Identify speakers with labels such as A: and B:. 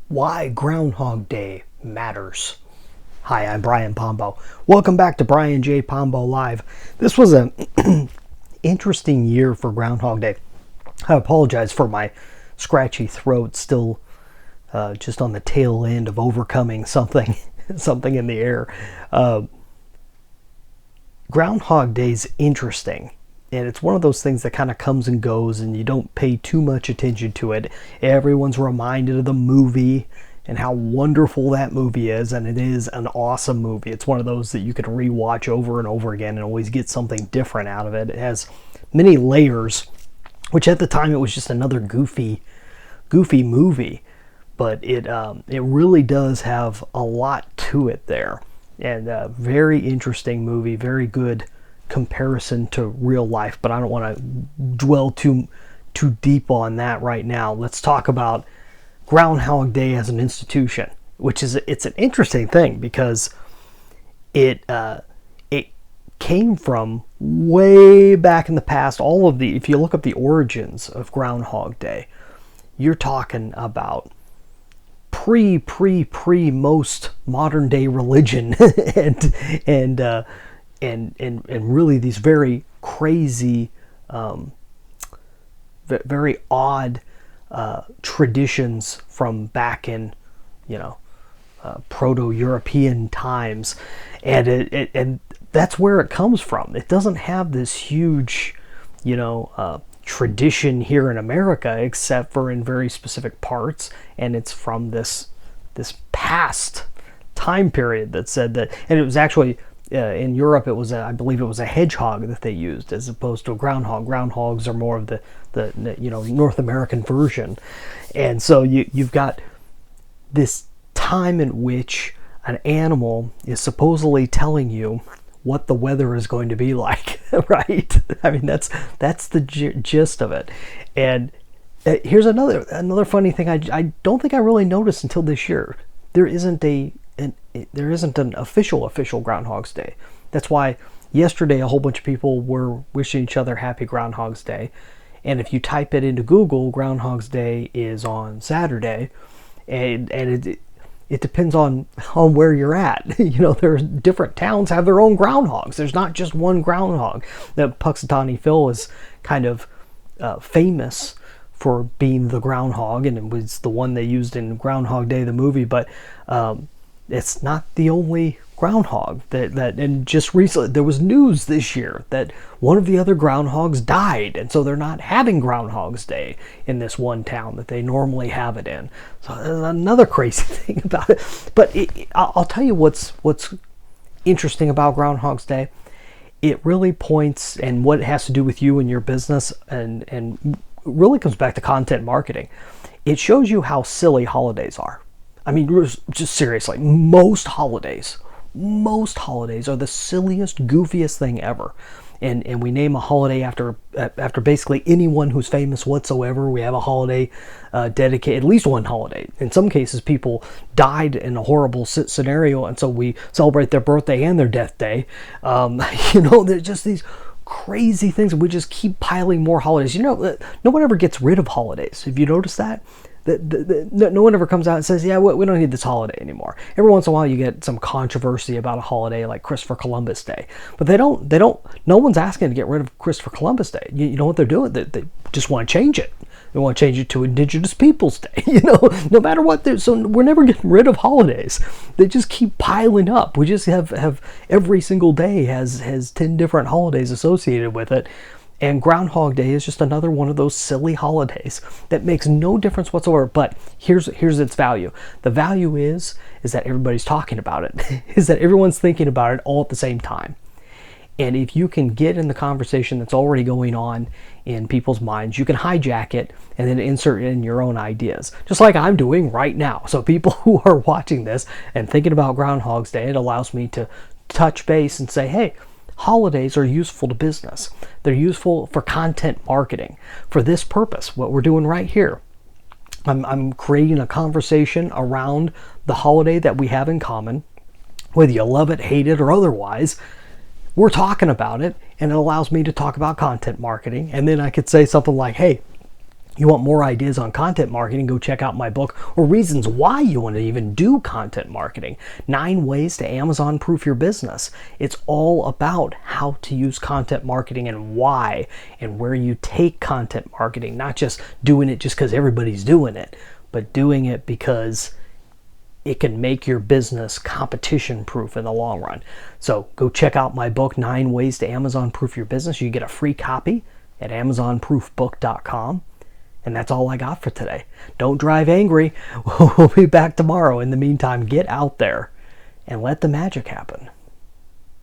A: Why Groundhog Day Matters. Hi, I'm Brian Pombo. Welcome back to Brian J. Pombo Live. This was an interesting year for Groundhog Day. I apologize for my scratchy throat, still just on the tail end of overcoming something in the air. Groundhog Day's interesting. And it's one of those things that kind of comes and goes and you don't pay too much attention to it. Everyone's reminded of the movie and how wonderful that movie is, and it is an awesome movie. It's one of those that you can rewatch over and over again and always get something different out of it. It has many layers, which at the time it was just another goofy movie, but it really does have a lot to it there. And a very interesting movie, very good comparison to real life, but I don't want to dwell too deep on that right now. Let's talk about Groundhog Day as an institution, which is it's an interesting thing because it came from way back in the past. If you look up the origins of Groundhog Day, you're talking about pre most modern day religion and really these very crazy, very odd traditions from back in, Proto-European times, and that's where it comes from. It doesn't have this huge, tradition here in America, except for in very specific parts, and it's from this past time period that said that, and it was actually. In Europe, I believe it was a hedgehog that they used as opposed to a groundhog. Groundhogs are more of the North American version, and so you've got this time in which an animal is supposedly telling you what the weather is going to be like, right? I mean, that's the gist of it. And here's another funny thing. I don't think I really noticed until this year. There isn't an official Groundhog's Day. That's why yesterday a whole bunch of people were wishing each other happy Groundhog's Day. And if you type it into Google, Groundhog's Day is on Saturday, and it depends on where you're at. There's different towns have their own groundhogs. There's not just one groundhog. The Puxatawny Phil is kind of famous for being the groundhog, and it was the one they used in Groundhog Day the movie, but it's not the only groundhog and just recently there was news this year that one of the other groundhogs died, and so they're not having Groundhog's Day in this one town that they normally have it in. So there's another crazy thing about it. But I'll tell you what's interesting about Groundhog's Day. It really points, and what it has to do with you and your business, and really comes back to content marketing. It shows you how silly holidays are. I mean, just seriously, most holidays are the silliest, goofiest thing ever. And we name a holiday after basically anyone who's famous whatsoever. We have a holiday dedicated, at least one holiday. In some cases, people died in a horrible scenario, and so we celebrate their birthday and their death day. There's just these crazy things, and we just keep piling more holidays. No one ever gets rid of holidays. Have you noticed that? No one ever comes out and says, yeah, we don't need this holiday anymore. Every once in a while you get some controversy about a holiday like Christopher Columbus Day, but no one's asking to get rid of Christopher Columbus Day. You know what they're doing? They just want to change it. They want to change it to Indigenous Peoples Day, no matter what. So we're never getting rid of holidays. They just keep piling up. We just have every single day has 10 different holidays associated with it. And Groundhog Day is just another one of those silly holidays that makes no difference whatsoever. But here's its value. The value is that everybody's talking about it, is that everyone's thinking about it all at the same time. And if you can get in the conversation that's already going on in people's minds, you can hijack it and then insert in your own ideas, just like I'm doing right now. So people who are watching this and thinking about Groundhog's Day, it allows me to touch base and say, hey, holidays are useful to business. They're useful for content marketing. For this purpose, what we're doing right here, I'm creating a conversation around the holiday that we have in common. Whether you love it, hate it, or otherwise, we're talking about it, and it allows me to talk about content marketing. And then I could say something like, hey, You want more ideas on content marketing, go check out my book, or reasons why you want to even do content marketing. 9 ways to Amazon proof your business. It's all about how to use content marketing and why, and where you take content marketing, not just doing it just because everybody's doing it, but doing it because it can make your business competition proof in the long run. So go check out my book, 9 Ways to Amazon Proof Your Business. You get a free copy at amazonproofbook.com. And that's all I got for today. Don't drive angry. We'll be back tomorrow. In the meantime, get out there and let the magic happen.